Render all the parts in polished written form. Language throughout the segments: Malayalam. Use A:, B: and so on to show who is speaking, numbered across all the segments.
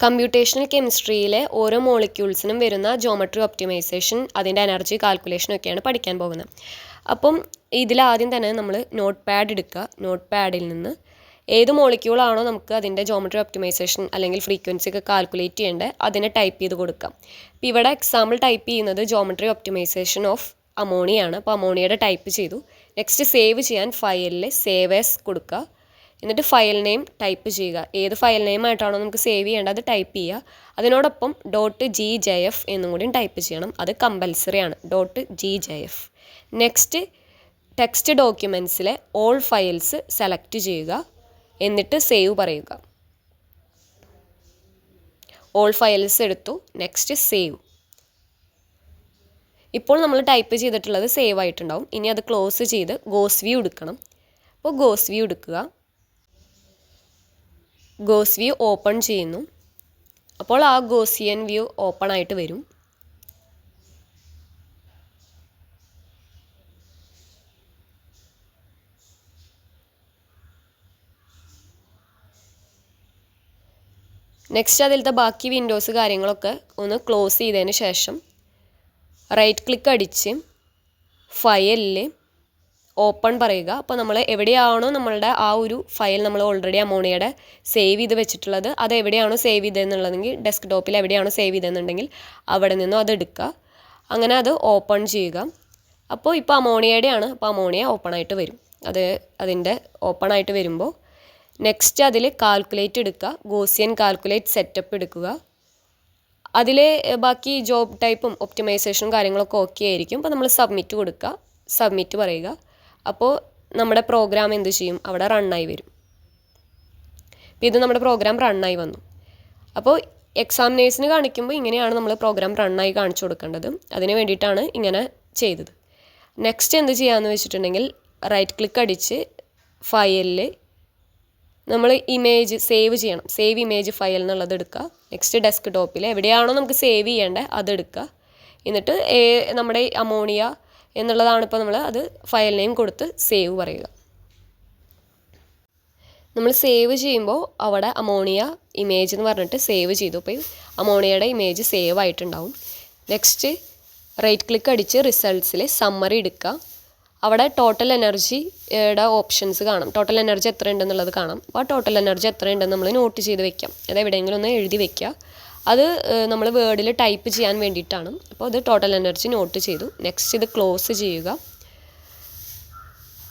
A: കമ്പ്യൂട്ടേഷണൽ കെമിസ്ട്രിയിലെ ഓരോ മോളിക്യൂൾസിനും വരുന്ന ജോമെട്രി ഒപ്റ്റിമൈസേഷൻ, അതിൻ്റെ എനർജി കാൽക്കുലേഷനൊക്കെയാണ് പഠിക്കാൻ പോകുന്നത്. അപ്പം ഇതിലാദ്യം തന്നെ നമ്മൾ നോട്ട് പാഡ് എടുക്കുക. നോട്ട് പാഡിൽ നിന്ന് ഏത് മോളിക്യൂളാണോ നമുക്ക് അതിൻ്റെ ജോമെട്രി ഒപ്റ്റിമൈസേഷൻ അല്ലെങ്കിൽ ഫ്രീക്വൻസി ഒക്കെ കാൽക്കുലേറ്റ് ചെയ്യേണ്ടത് അതിനെ ടൈപ്പ് ചെയ്ത് കൊടുക്കാം. ഇപ്പോൾ ഇവിടെ എക്സാമ്പിൾ ടൈപ്പ് ചെയ്യുന്നത് ജോമെട്രി ഒപ്റ്റിമൈസേഷൻ ഓഫ് അമോണിയാണ്. അപ്പോൾ അമോണിയയുടെ ടൈപ്പ് ചെയ്തു. നെക്സ്റ്റ് സേവ് ചെയ്യാൻ ഫയലിൽ സേവ് ആസ് കൊടുക്കുക. എന്നിട്ട് ഫയൽ നെയിം ടൈപ്പ് ചെയ്യുക. ഏത് ഫയൽ നെയിമായിട്ടാണോ നമുക്ക് സേവ് ചെയ്യേണ്ടത് അത് ടൈപ്പ് ചെയ്യുക. അതിനോടൊപ്പം .gjf എന്നും കൂടി ടൈപ്പ് ചെയ്യണം. അത് കമ്പൽസറി ആണ്. .gjf. നെക്സ്റ്റ് ടെക്സ്റ്റ് ഡോക്യുമെൻറ്റ്സിലെ ഓൾ ഫയൽസ് സെലക്ട് ചെയ്യുക. എന്നിട്ട് സേവ് പറയുക. ഓൾ ഫയൽസ് എടുത്തു. Next save. ഇപ്പോൾ നമ്മൾ ടൈപ്പ് ചെയ്തിട്ടുള്ളത് സേവ് ആയിട്ടുണ്ടാവും. ഇനി അത് ക്ലോസ് ചെയ്ത് ഗോസ് വ്യൂ എടുക്കണം. അപ്പോൾ ഗോസ് വ്യൂ എടുക്കുക. ഗോസ് വ്യൂ ഓപ്പൺ ചെയ്യുന്നു. അപ്പോൾ ആ ഗോസിയൻ വ്യൂ ഓപ്പൺ ആയിട്ട് വരും. നെക്സ്റ്റ് അതിലത്തെ ബാക്കി വിൻഡോസ് കാര്യങ്ങളൊക്കെ ഒന്ന് ക്ലോസ് ചെയ്തതിന് ശേഷം റൈറ്റ് ക്ലിക്ക് അടിച്ച് ഫയലിൽ ഓപ്പൺ പറയുക. അപ്പോൾ നമ്മൾ എവിടെയാണോ നമ്മളുടെ ആ ഒരു ഫയൽ നമ്മൾ ഓൾറെഡി അമോണിയയുടെ സേവ് ചെയ്ത് വെച്ചിട്ടുള്ളത്, അത് എവിടെയാണോ സേവ് ചെയ്തതെന്നുള്ളതെങ്കിൽ ഡെസ്ക്ടോപ്പിൽ എവിടെയാണോ സേവ് ചെയ്തതെന്നുണ്ടെങ്കിൽ അവിടെ നിന്നും അത് എടുക്കുക. അങ്ങനെ അത് ഓപ്പൺ ചെയ്യുക. അപ്പോൾ ഇപ്പോൾ അമോണിയയുടെയാണ്. അപ്പോൾ അമോണിയ ഓപ്പൺ ആയിട്ട് വരും. അതിൻ്റെ ഓപ്പൺ ആയിട്ട് വരുമ്പോൾ നെക്സ്റ്റ് അതിൽ കാൽക്കുലേറ്റ് എടുക്കുക. ഗോസിയൻ കാൽക്കുലേറ്റ് സെറ്റപ്പ് എടുക്കുക. അതിൽ ബാക്കി ജോബ് ടൈപ്പും ഒപ്റ്റിമൈസേഷനും കാര്യങ്ങളൊക്കെ ഓക്കെ ആയിരിക്കും. അപ്പോൾ നമ്മൾ സബ്മിറ്റ് കൊടുക്കുക. സബ്മിറ്റ് പറയുക. അപ്പോൾ നമ്മുടെ പ്രോഗ്രാം എന്ത് ചെയ്യും? അവിടെ റണ്ണായി വരും. അപ്പോൾ ഇത് നമ്മുടെ പ്രോഗ്രാം റണ്ണായി വന്നു. അപ്പോൾ എക്സാമിനേഴ്സിന് കാണിക്കുമ്പോൾ ഇങ്ങനെയാണ് നമ്മൾ പ്രോഗ്രാം റണ്ണായി കാണിച്ചു കൊടുക്കേണ്ടത്. അതിന് വേണ്ടിയിട്ടാണ് ഇങ്ങനെ ചെയ്തത്. നെക്സ്റ്റ് എന്ത് ചെയ്യാമെന്ന് വെച്ചിട്ടുണ്ടെങ്കിൽ റൈറ്റ് ക്ലിക്ക് അടിച്ച് ഫയലിൽ നമ്മൾ ഇമേജ് സേവ് ചെയ്യണം. സേവ് ഇമേജ് ഫയൽ എന്നുള്ളത് എടുക്കുക. നെക്സ്റ്റ് ഡെസ്ക് ടോപ്പിൽ എവിടെയാണോ നമുക്ക് സേവ് ചെയ്യേണ്ടത് അതെടുക്കുക. എന്നിട്ട് നമ്മുടെ അമോണിയ എന്നുള്ളതാണ് ഇപ്പോൾ നമ്മൾ അത് ഫയൽ നെയിം കൊടുത്ത് സേവ് പറയുക. നമ്മൾ സേവ് ചെയ്യുമ്പോൾ അവിടെ അമോണിയ ഇമേജ് എന്ന് പറഞ്ഞിട്ട് സേവ് ചെയ്തു. അപ്പോൾ അമോണിയയുടെ ഇമേജ് സേവ് ആയിട്ടുണ്ടാവും. നെക്സ്റ്റ് റൈറ്റ് ക്ലിക്ക് അടിച്ച് റിസൾട്ട്സിൽ സമ്മറി എടുക്കുക. അവിടെ ടോട്ടൽ എനർജിയുടെ ഓപ്ഷൻസ് കാണാം. ടോട്ടൽ എനർജി എത്ര ഉണ്ടെന്നുള്ളത് കാണാം. അപ്പോൾ ആ ടോട്ടൽ എനർജി എത്ര ഉണ്ടെന്ന് നമ്മൾ നോട്ട് ചെയ്ത് വെക്കാം. അത് എവിടെയെങ്കിലും ഒന്ന് എഴുതി വെക്കുക. അത് നമ്മൾ വേർഡിൽ ടൈപ്പ് ചെയ്യാൻ വേണ്ടിയിട്ടാണ്. അപ്പോൾ അത് ടോട്ടൽ എനർജി നോട്ട് ചെയ്തു. നെക്സ്റ്റ് ഇത് ക്ലോസ് ചെയ്യുക.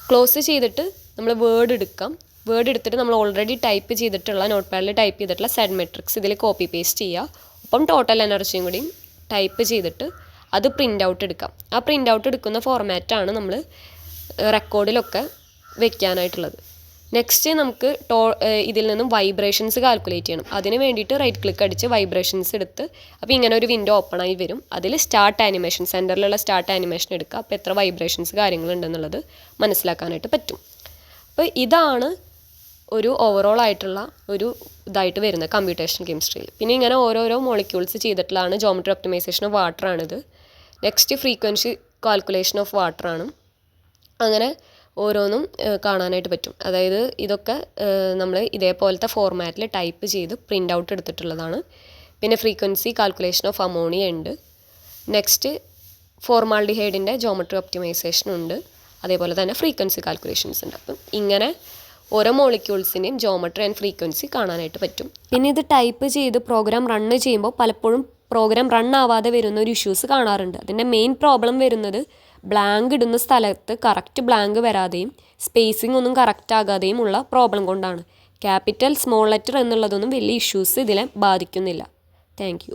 A: ക്ലോസ് ചെയ്തിട്ട് നമ്മൾ വേർഡ് എടുക്കാം. വേർഡ് എടുത്തിട്ട് നമ്മൾ ഓൾറെഡി ടൈപ്പ് ചെയ്തിട്ടുള്ള നോട്ട് പാഡിൽ ടൈപ്പ് ചെയ്തിട്ടുള്ള സെഡ് മെട്രിക്സ് ഇതിൽ കോപ്പി പേസ്റ്റ് ചെയ്യുക. ഒപ്പം ടോട്ടൽ എനർജിയും കൂടി ടൈപ്പ് ചെയ്തിട്ട് അത് പ്രിൻ്റ് ഔട്ട് എടുക്കാം. ആ പ്രിൻ്റ് ഔട്ട് എടുക്കുന്ന ഫോർമാറ്റാണ് നമ്മൾ റെക്കോർഡിലൊക്കെ വെക്കാനായിട്ടുള്ളത്. നെക്സ്റ്റ് നമുക്ക് ഇതിൽ നിന്നും വൈബ്രേഷൻസ് കാൽക്കുലേറ്റ് ചെയ്യണം. അതിന് വേണ്ടിയിട്ട് റൈറ്റ് ക്ലിക്ക് അടിച്ച് വൈബ്രേഷൻസ് എടുത്ത് അപ്പോൾ ഇങ്ങനെ ഒരു വിൻഡോ ഓപ്പൺ ആയി വരും. അതിൽ സ്റ്റാർട്ട് ആനിമേഷൻ, സെൻറ്ററിലുള്ള സ്റ്റാർട്ട് ആനിമേഷൻ എടുക്കുക. അപ്പോൾ എത്ര വൈബ്രേഷൻസ് കാര്യങ്ങളുണ്ടെന്നുള്ളത് മനസ്സിലാക്കാനായിട്ട് പറ്റും. അപ്പോൾ ഇതാണ് ഒരു ഓവറോൾ ആയിട്ടുള്ള ഒരു ഇതായിട്ട് വരുന്നത് കമ്പ്യൂട്ടേഷണൽ കെമിസ്ട്രിയിൽ. പിന്നെ ഇങ്ങനെ ഓരോരോ മോളിക്യൂൾസ് ചെയ്തിട്ടുള്ളതാണ് ജോമെട്രി ഒപ്റ്റിമൈസേഷൻ ഓഫ് വാട്ടർ ആണിത്. Next frequency calculation of water ആണ്. അങ്ങനെ ഓരോന്നും കാണാനായിട്ട് പറ്റും. അതായത് ഇതൊക്കെ നമ്മൾ ഇതേപോലത്തെ ഫോർമാറ്റിൽ ടൈപ്പ് ചെയ്ത് പ്രിൻ്റ് ഔട്ട് എടുത്തിട്ടുള്ളതാണ്. പിന്നെ ഫ്രീക്വൻസി കാൽക്കുലേഷൻ ഓഫ് അമോണിയ ഉണ്ട്. നെക്സ്റ്റ് ഫോർമാൽഡിഹൈഡിൻ്റെ ജോമെട്രി ഒപ്റ്റിമൈസേഷൻ ഉണ്ട്. അതേപോലെ തന്നെ ഫ്രീക്വൻസി കാൽക്കുലേഷൻസ് ഉണ്ട്. അപ്പം ഇങ്ങനെ ഓരോ മോളിക്യൂൾസിൻ്റെയും ജോമെട്രി ആൻഡ് ഫ്രീക്വൻസി കാണാനായിട്ട് പറ്റും. പിന്നെ ഇത് ടൈപ്പ് ചെയ്ത് പ്രോഗ്രാം റണ്ണ് ചെയ്യുമ്പോൾ പലപ്പോഴും പ്രോഗ്രാം റൺ ആവാതെ വരുന്ന ഒരു ഇഷ്യൂസ് കാണാറുണ്ട്. അതിൻ്റെ മെയിൻ പ്രോബ്ലം വരുന്നത് ബ്ലാങ്ക് ഇടുന്ന സ്ഥലത്ത് കറക്റ്റ് ബ്ലാങ്ക് വരാതെയും സ്പേസിംഗ് ഒന്നും കറക്റ്റ് ആകാതെയും ഉള്ള പ്രോബ്ലം കൊണ്ടാണ്. ക്യാപിറ്റൽ സ്മോൾ ലെറ്റർ എന്നുള്ളതൊന്നും വലിയ ഇഷ്യൂസ് ഇതിനെ ബാധിക്കുന്നില്ല. Thank you.